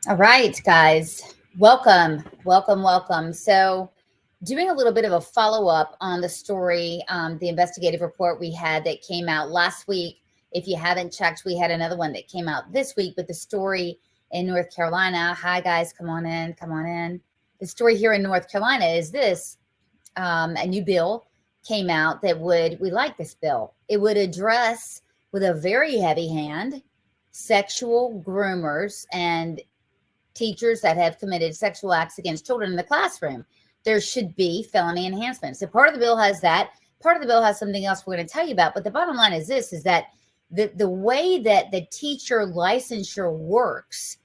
All right, guys. Welcome, welcome, welcome. So, doing a little bit of a follow up on the story, the investigative report we had that came out last week. If you haven't checked, we had another one that came out this week, but the story in North Carolina. Hi, guys. Come on in. Come on in. The story here in North Carolina is this: a new bill came out that we like this bill. It would address with a very heavy hand sexual groomers and teachers that have committed sexual acts against children in the classroom. There should be felony enhancement. So part of the bill has that. Part of the bill has something else we're going to tell you about. But the bottom line is this: is that the way that the teacher licensure works,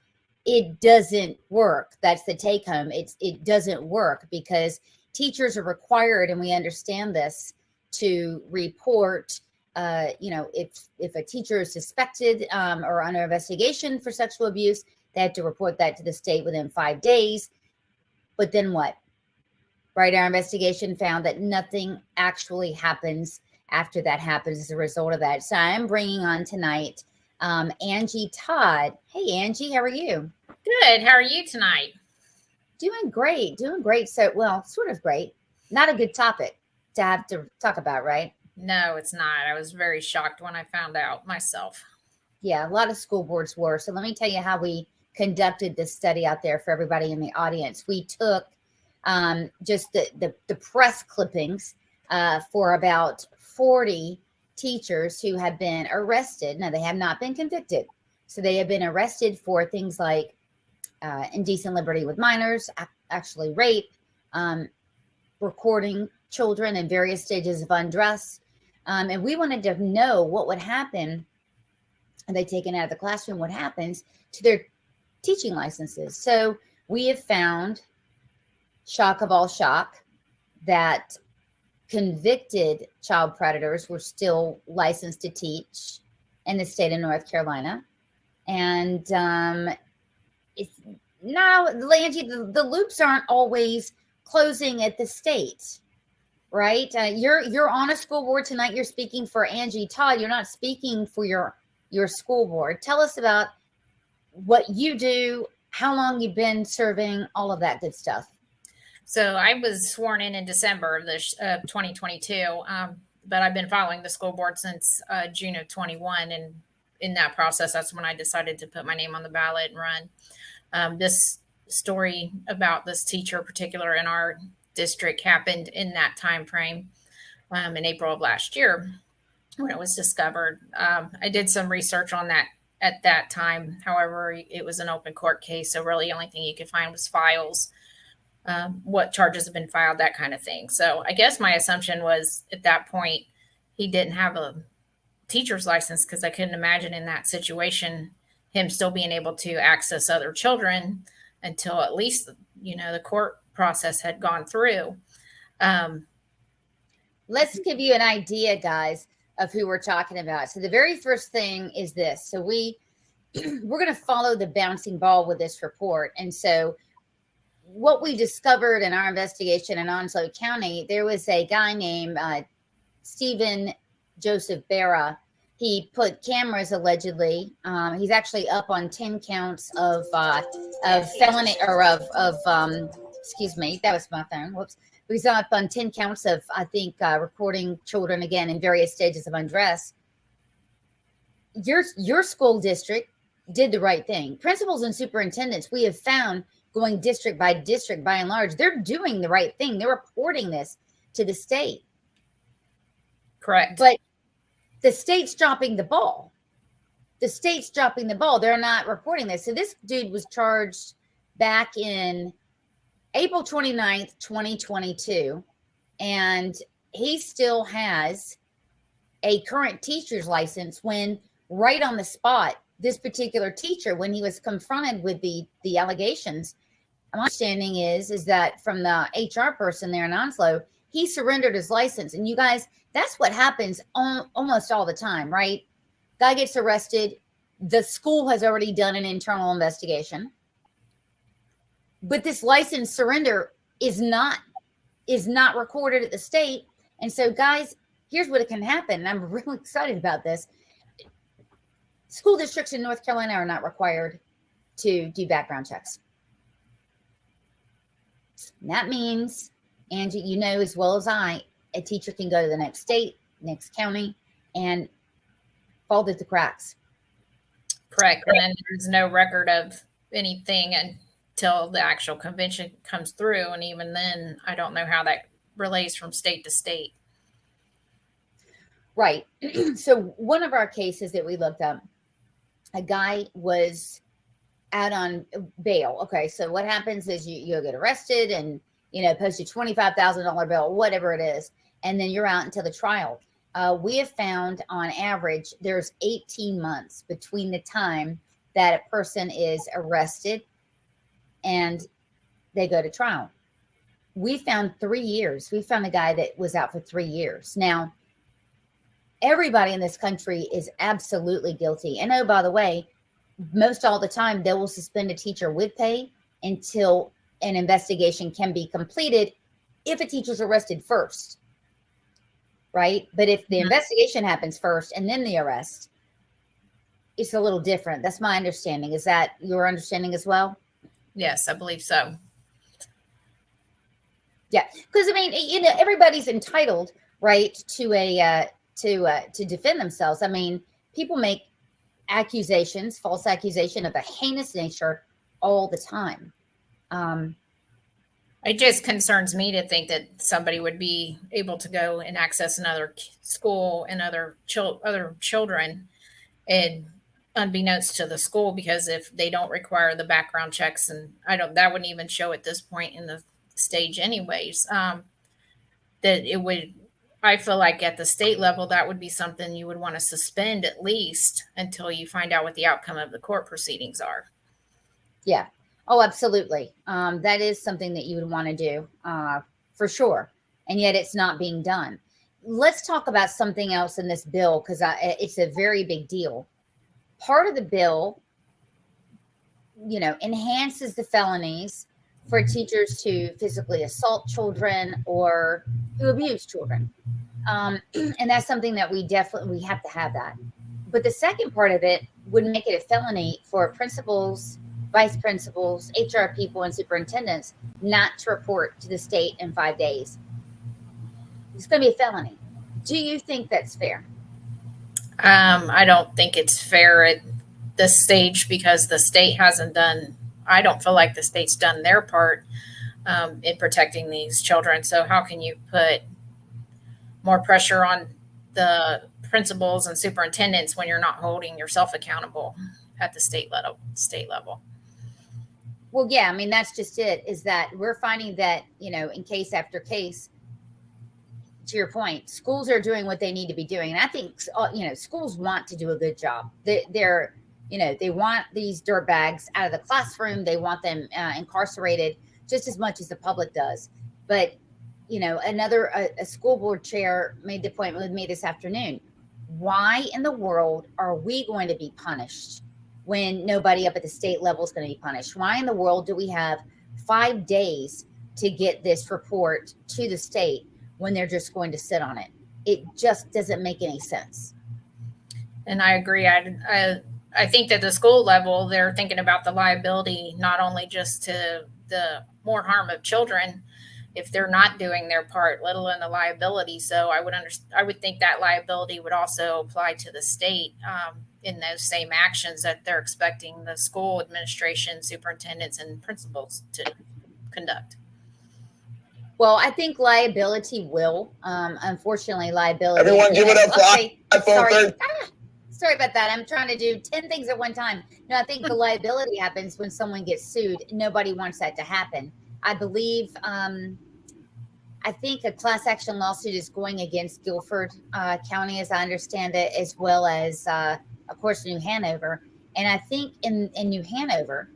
it doesn't work. That's the take home. It doesn't work because teachers are required, and we understand this, to report. If a teacher is suspected or under investigation for sexual abuse, they have to report that to the state within 5 days. But then what? Right? Our investigation found that nothing actually happens after that happens as a result of that. So I'm bringing on tonight Angie Todd. Hey, Angie, how are you? Good. How are you tonight? Doing great. Doing great. So, well, sort of great. Not a good topic to have to talk about, right? No, it's not. I was very shocked when I found out myself. Yeah, a lot of school boards were. So let me tell you how we conducted this study out there for everybody in the audience. We took just the press clippings for about 40 teachers who have been arrested. Now, they have not been convicted. So they have been arrested for things like indecent liberty with minors, actually rape, recording children in various stages of undress. And we wanted to know what would happen, and they taken out of the classroom, what happens to their teaching licenses. So we have found, shock of all shock, that convicted child predators were still licensed to teach in the state of North Carolina. And it's now, Angie, the loops aren't always closing at the state, right? You're on a school board tonight. You're speaking for Angie Todd. You're not speaking for your school board. Tell us about what you do, how long you've been serving, all of that good stuff. So I was sworn in December of this 2022, but I've been following the school board since June of 21. And in that process, that's when I decided to put my name on the ballot and run. This story about this teacher in particular in our district happened in that time frame in April of last year when it was discovered. I did some research on that at that time. However, it was an open court case, so really the only thing you could find was files, what charges have been filed, that kind of thing. So I guess my assumption was at that point he didn't have a teacher's license, because I couldn't imagine in that situation him still being able to access other children until at least the court process had gone through. Let's give you an idea, guys, of who we're talking about. So the very first thing is this. So we're going to follow the bouncing ball with this report. And so what we discovered in our investigation in Onslow County, there was a guy named Stephen Joseph Barra. He put cameras allegedly. He's actually up on 10 counts of felony or excuse me, that was my phone. Whoops. He's up on 10 counts of, I think, recording children again in various stages of undress. Your school district did the right thing. Principals and superintendents, we have found, going district by district, by and large, they're doing the right thing. They're reporting this to the state. Correct. But the state's dropping the ball. The state's dropping the ball. They're not reporting this. So this dude was charged back in April 29th, 2022, and he still has a current teacher's license when right on the spot, this particular teacher, when he was confronted with the allegations, my understanding is that from the HR person there in Onslow, he surrendered his license. And you guys, that's what happens almost all the time, right? Guy gets arrested. The school has already done an internal investigation, but this license surrender is not recorded at the state. And so, guys, here's what it can happen. And I'm really excited about this. School districts in North Carolina are not required to do background checks. And that means, Angie, you know as well as I, a teacher can go to the next state, next county, and fall through the cracks. Correct. And then there's no record of anything until the actual convention comes through. And even then, I don't know how that relays from state to state. Right. So one of our cases that we looked up, a guy was out on bail. Okay, so what happens is you get arrested and, post a $25,000 bail, whatever it is, and then you're out until the trial. We have found on average there's 18 months between the time that a person is arrested and they go to trial. We found 3 years. We found a guy that was out for 3 years. Now, everybody in this country is absolutely guilty. And oh, by the way, most all the time, they will suspend a teacher with pay until an investigation can be completed if a teacher's arrested first, right? But if the investigation happens first and then the arrest, it's a little different. That's my understanding. Is that your understanding as well? Yes, I believe so. Yeah, because I mean, everybody's entitled, right, to defend themselves. I mean, people make accusations, false accusation of a heinous nature all the time. It just concerns me to think that somebody would be able to go and access another school and other children, and unbeknownst to the school, because if they don't require the background checks, and that wouldn't even show at this point in the stage anyways, that it would, I feel like at the state level, that would be something you would want to suspend at least until you find out what the outcome of the court proceedings are. Yeah. Oh, absolutely. That is something that you would want to do for sure. And yet it's not being done. Let's talk about something else in this bill, because it's a very big deal. Part of the bill, enhances the felonies for teachers to physically assault children or to abuse children. And that's something that we have to have that. But the second part of it would make it a felony for principals, vice principals, HR people, and superintendents not to report to the state in 5 days. It's going to be a felony. Do you think that's fair? I don't think it's fair at this stage, because the state I don't feel like the state's done their part in protecting these children. So how can you put more pressure on the principals and superintendents when you're not holding yourself accountable at the state level? Well, yeah, I mean, that's just it, is that we're finding that, in case after case, to your point, schools are doing what they need to be doing. And I think, schools want to do a good job. They want these dirtbags out of the classroom. They want them incarcerated just as much as the public does. But, a school board chair made the point with me this afternoon. Why in the world are we going to be punished when nobody up at the state level is going to be punished? Why in the world do we have 5 days to get this report to the state when they're just going to sit on it? It just doesn't make any sense. And I agree. I think that the school level, they're thinking about the liability, not only just to the more harm of children if they're not doing their part, let alone the liability. So I would think that liability would also apply to the state in those same actions that they're expecting the school administration, superintendents, and principals to conduct. Well, I think liability will. Unfortunately, liability. Everyone give it up for iPhone 30. Sorry about that. I'm trying to do 10 things at one time. No, I think the liability happens when someone gets sued. Nobody wants that to happen. I believe, I think a class action lawsuit is going against Guilford County, as I understand it, as well as, of course, New Hanover. And I think in New Hanover,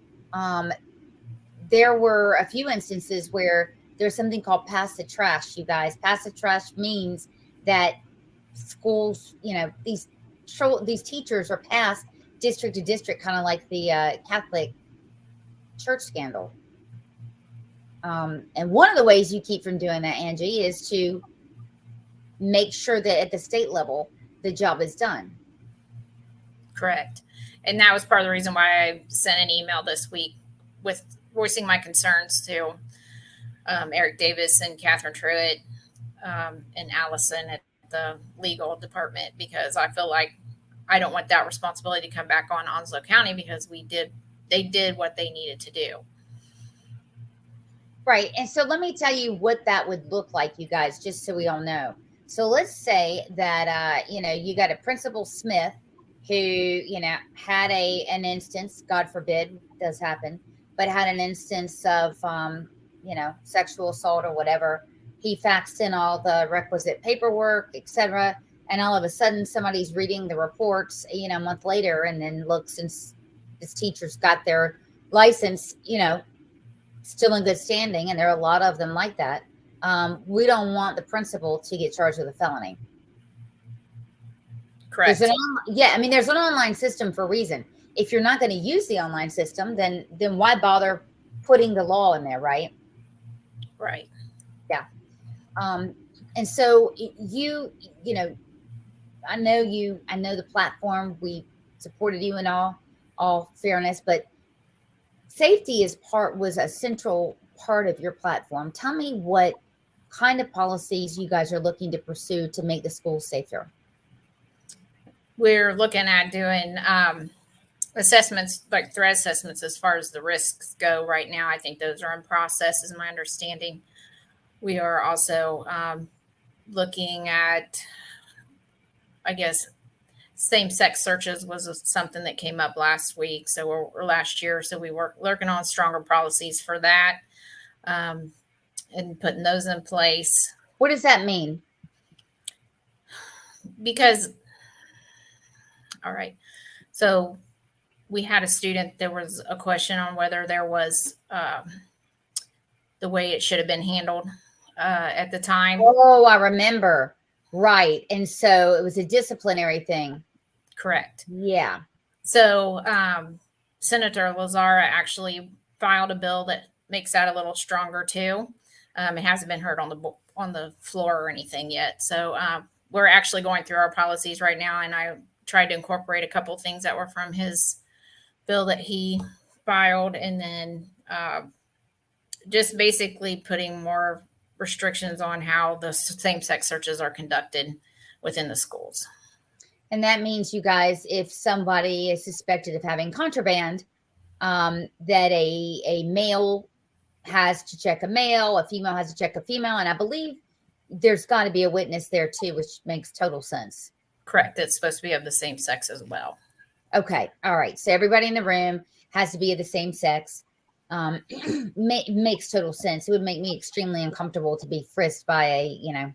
there were a few instances where there's something called pass the trash, you guys. Pass the trash means that schools, these teachers are passed district to district, kind of like the Catholic church scandal. And one of the ways you keep from doing that, Angie, is to make sure that at the state level, the job is done. Correct. And that was part of the reason why I sent an email this week with voicing my concerns to Eric Davis and Catherine Truitt and Allison at the legal department, because I feel like I don't want that responsibility to come back on Onslow County, because they did what they needed to do. Right. And so let me tell you what that would look like, you guys, just so we all know. So let's say that, you got a Principal Smith who, had an instance, God forbid, does happen, but had an instance of, sexual assault or whatever. He faxed in all the requisite paperwork, etc. And all of a sudden somebody's reading the reports, a month later, and then looks and his teacher's got their license, still in good standing. And there are a lot of them like that. We don't want the principal to get charged with a felony. Correct. There's an online system for a reason. If you're not going to use the online system, then why bother putting the law in there, right? Right. Yeah. And so I know the platform, we supported you in all fairness, but safety was a central part of your platform. Tell me what kind of policies you guys are looking to pursue to make the schools safer. We're looking at doing assessments, like threat assessments, as far as the risks go right now. I think those are in process, is my understanding. We are also looking at, I guess, same-sex searches was something that came up last week. So or last year. So we were working on stronger policies for that, and putting those in place. What does that mean? Because, all right. So we had a student, there was a question on whether there was the way it should have been handled at the time. Oh, I remember. Right. And so it was a disciplinary thing. Correct. Yeah. So Senator Lazara actually filed a bill that makes that a little stronger too. It hasn't been heard on the floor or anything yet. So we're actually going through our policies right now, and I tried to incorporate a couple of things that were from his bill that he filed, and then just basically putting more restrictions on how the same-sex searches are conducted within the schools. And that means, you guys, if somebody is suspected of having contraband, that a male has to check a male, a female has to check a female, and I believe there's got to be a witness there too, which makes total sense. Correct. It's supposed to be of the same sex as well. Okay. All right. So everybody in the room has to be of the same sex. Makes total sense. It would make me extremely uncomfortable to be frisked by yeah.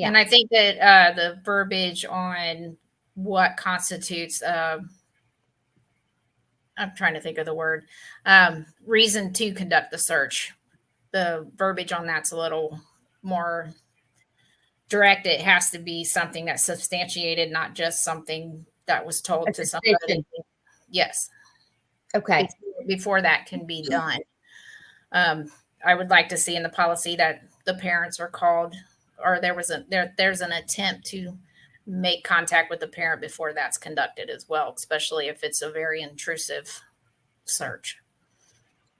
And I think that the verbiage on what constitutes, I'm trying to think of the word, reason to conduct the search. The verbiage on that's a little more direct. It has to be something that's substantiated, not just something that was told to somebody. Yes. Okay. Before that can be done. I would like to see in the policy that the parents are called, or there's an attempt to make contact with the parent before that's conducted as well, especially if it's a very intrusive search.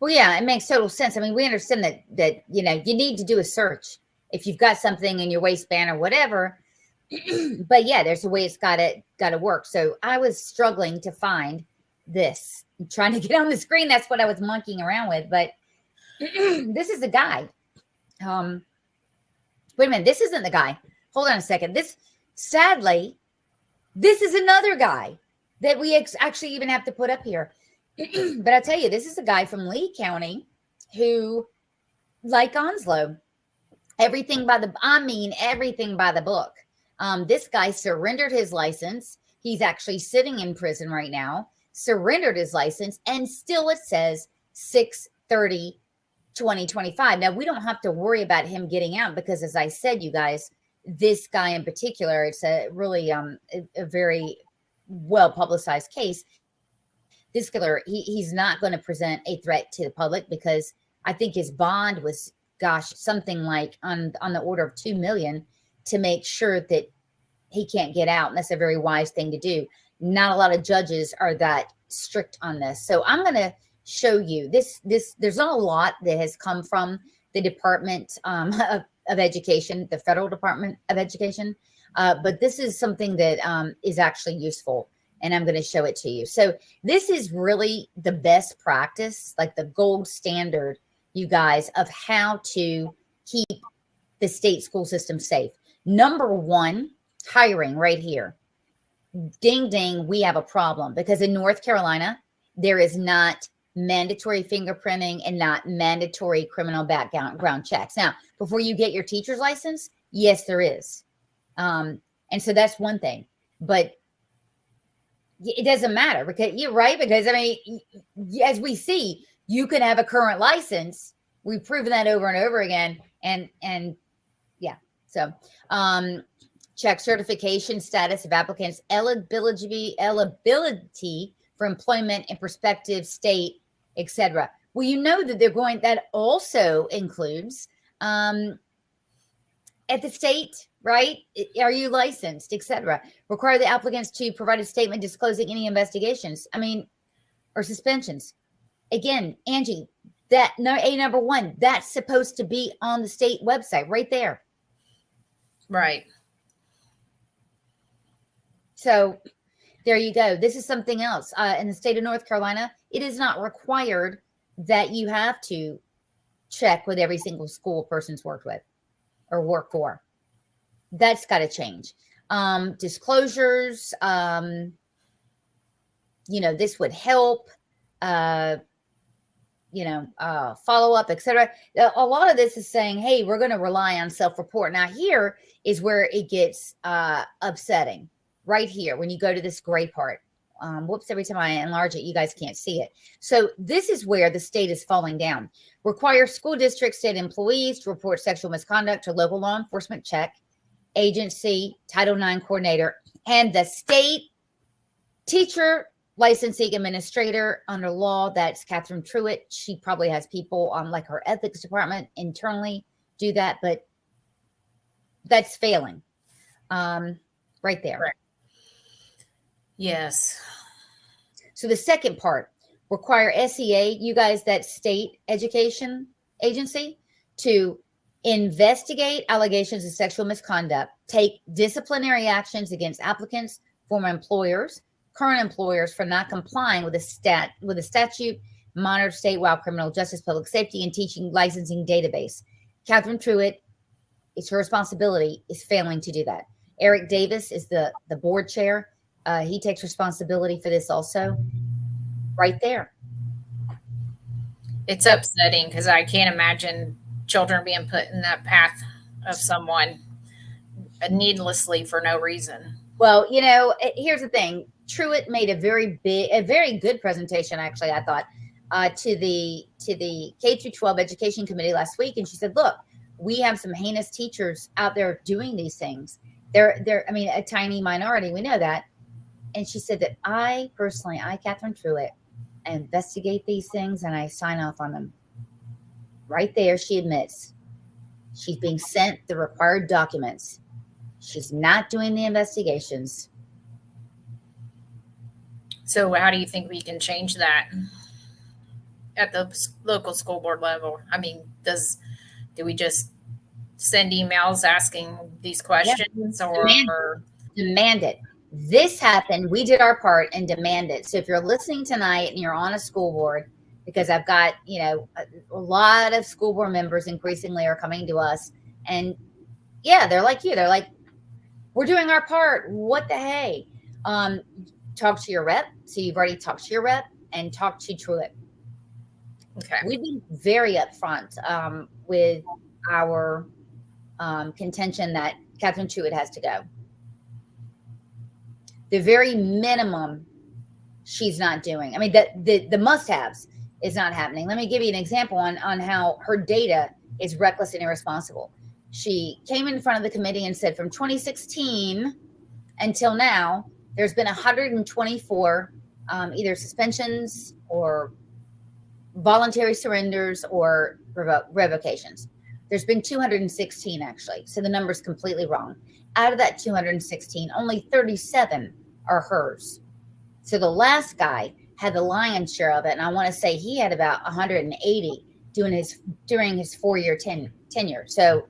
Well, yeah, it makes total sense. I mean, we understand that you need to do a search if you've got something in your waistband or whatever. But yeah, there's a way it's got to work. So I was struggling to find this, I'm trying to get on the screen. That's what I was monkeying around with. But this is the guy. Wait a minute. This isn't the guy. Hold on a second. Sadly, this is another guy that we actually even have to put up here. But I tell you, this is a guy from Lee County who, like Onslow, everything by the book. This guy surrendered his license. He's actually sitting in prison right now, surrendered his license, and still it says 6/30/2025. Now, we don't have to worry about him getting out because, as I said, you guys, this guy in particular, it's a really a very well publicized case. This killer, he's not going to present a threat to the public because I think his bond was, something like on the order of $2 million to make sure that he can't get out. And that's a very wise thing to do. Not a lot of judges are that strict on this. So I'm going to show you this. There's not a lot that has come from the Department of Education, the Federal Department of Education, but this is something that is actually useful, and I'm going to show it to you. So this is really the best practice, like the gold standard, you guys, of how to keep the state school system safe. Number one, hiring right here. Ding, ding, we have a problem because in North Carolina, there is not mandatory fingerprinting and not mandatory criminal background checks. Now, before you get your teacher's license, yes, there is. And so that's one thing, but it doesn't matter because you're right. Because I mean, as we see, you can have a current license. We've proven that over and over again. And yeah, so, check certification status of applicants, eligibility for employment in prospective state, etc. Well, you know that they're going, that also includes at the state, right? Are you licensed, etc. Require the applicants to provide a statement disclosing any investigations, or suspensions. Again, Angie, that number one, that's supposed to be on the state website right there. Right. So there you go. This is something else. In the state of North Carolina, it is not required that you have to check with every single school person's worked with or work for. That's got to change. Disclosures, this would help, follow up, etc. A lot of this is saying, hey, we're going to rely on self-report. Now here is where it gets upsetting. Right here, when you go to this gray part, whoops, every time I enlarge it, you guys can't see it. So this is where the state is falling down. Require school district state employees to report sexual misconduct to local law enforcement check agency, Title IX coordinator, and the state teacher licensing administrator under law. That's Catherine Truitt. She probably has people on like her ethics department internally do that, but that's failing right there. Right. Yes. So the second part, require SEA, you guys, that state education agency, to investigate allegations of sexual misconduct, take disciplinary actions against applicants, former employers, current employers for not complying with a statute, monitor statewide criminal justice, public safety, and teaching licensing database. Catherine Truitt, it's her responsibility, is failing to do that. Eric Davis is the board chair. He takes responsibility for this also, right there. It's upsetting because I can't imagine children being put in that path of someone needlessly for no reason. Well, here's the thing. Truitt made a very good presentation, actually, I thought, to the K through 12 Education Committee last week, and she said, "Look, we have some heinous teachers out there doing these things. They're a tiny minority. We know that." And she said that I, Catherine Truitt, investigate these things and I sign off on them. Right there, she admits she's being sent the required documents. She's not doing the investigations. So how do you think we can change that at the local school board level? Do we just send emails asking these questions, or demand it? This happened. We did our part and demand it. So if you're listening tonight and you're on a school board, because I've got, a lot of school board members increasingly are coming to us, and yeah, they're like you. They're like, we're doing our part. What the hey? Talk to your rep. So you've already talked to your rep and talk to Truitt. Okay. We've been very upfront with our contention that Catherine Truitt has to go. The very minimum she's not doing. The must-haves is not happening. Let me give you an example on how her data is reckless and irresponsible. She came in front of the committee and said from 2016 until now, there's been 124 either suspensions or voluntary surrenders or revocations. There's been 216 actually. So the number's completely wrong. Out of that 216, only 37 are hers. So the last guy had the lion's share of it, and I want to say he had about 180 during his 4-year tenure. So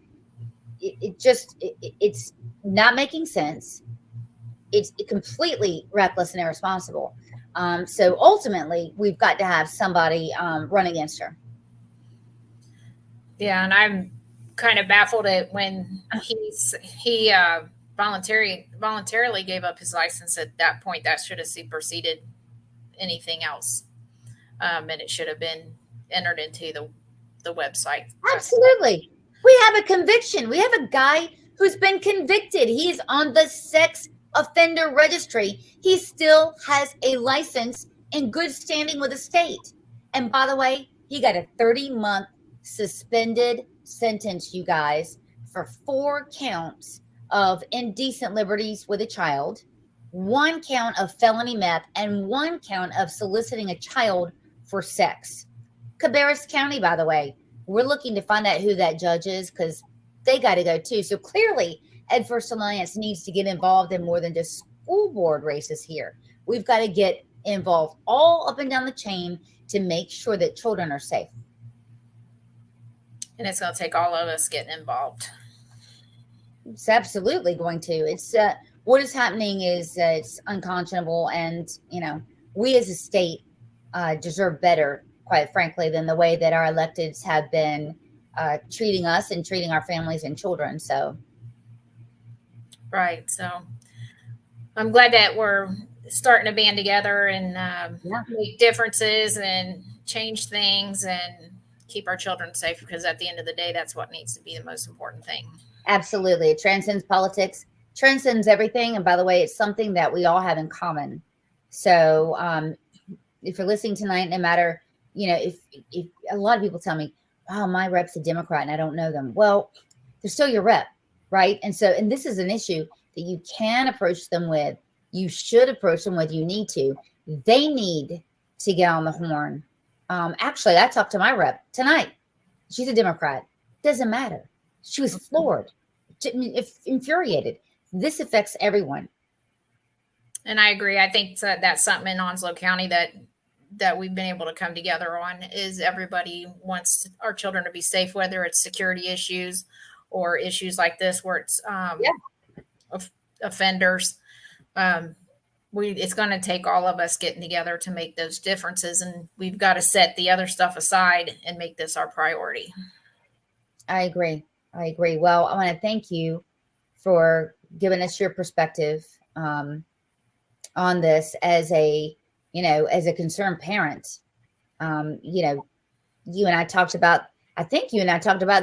it's not making sense. It's completely reckless and irresponsible. So ultimately, we've got to have somebody run against her. Yeah, and I'm kind of baffled at when he voluntarily gave up his license. At that point, that should have superseded anything else, and it should have been entered into the website. Absolutely. We have a conviction. We have a guy who's been convicted. He's on the sex offender registry. He still has a license in good standing with the state. And by the way, he got a 30-month suspended sentence, you guys, for 4 counts of indecent liberties with a child, 1 count of felony meth, and 1 count of soliciting a child for sex. Cabarrus County, by the way, we're looking to find out who that judge is, because they got to go too. So clearly, Ed First Alliance needs to get involved in more than just school board races here. We've got to get involved all up and down the chain to make sure that children are safe. And it's going to take all of us getting involved. It's absolutely going to. It's what is happening is it's unconscionable, and we as a state deserve better, quite frankly, than the way that our electeds have been treating us and treating our families and children. So, right. So, I'm glad that we're starting to band together and make differences and change things and keep our children safe, because at the end of the day, that's what needs to be the most important thing. Absolutely. It transcends politics, transcends everything. And by the way, it's something that we all have in common. So if you're listening tonight, no matter, if a lot of people tell me, oh, my rep's a Democrat and I don't know them. Well, they're still your rep, right? And this is an issue that you can approach them with. You should approach them with. You need to. They need to get on the horn. Actually, I talked to my rep tonight. She's a Democrat. Doesn't matter. She was floored, infuriated. This affects everyone. And I agree. I think that's something in Onslow County that we've been able to come together on, is everybody wants our children to be safe, whether it's security issues or issues like this where it's offenders. It's going to take all of us getting together to make those differences, and we've got to set the other stuff aside and make this our priority. I agree. Well, I want to thank you for giving us your perspective on this as a concerned parent. You and I talked about,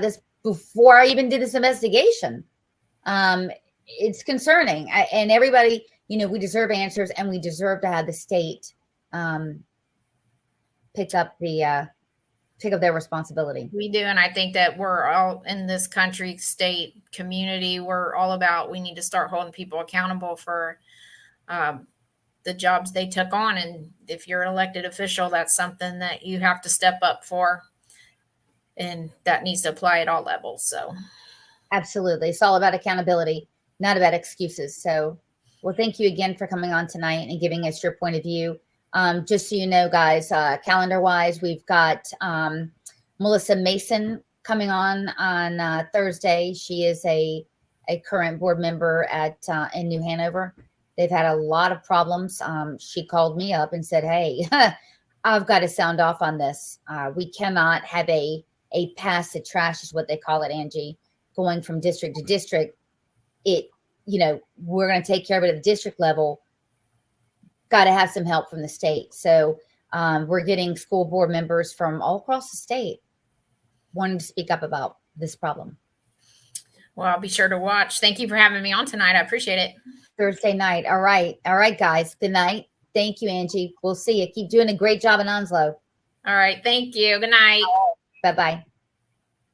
this before I even did this investigation. It's concerning, and everybody, we deserve answers, and we deserve to have the state pick up their responsibility. We do. And I think that we're all in this country, state, community, we're all about, we need to start holding people accountable for the jobs they took on. And if you're an elected official, that's something that you have to step up for. And that needs to apply at all levels. So absolutely. It's all about accountability, not about excuses. So, well, thank you again for coming on tonight and giving us your point of view. Just so you know, guys, calendar-wise, we've got Melissa Mason coming on Thursday. She is a current board member in New Hanover. They've had a lot of problems. She called me up and said, hey, I've got to sound off on this. We cannot have a pass the trash is what they call it, Angie, going from district to district. We're going to take care of it at the district level. Got to have some help from the state. So we're getting school board members from all across the state wanting to speak up about this problem. Well, I'll be sure to watch. Thank you for having me on tonight. I appreciate it. Thursday night. All right, guys. Good night. Thank you, Angie. We'll see you. Keep doing a great job in Onslow. All right. Thank you. Good night. Bye-bye.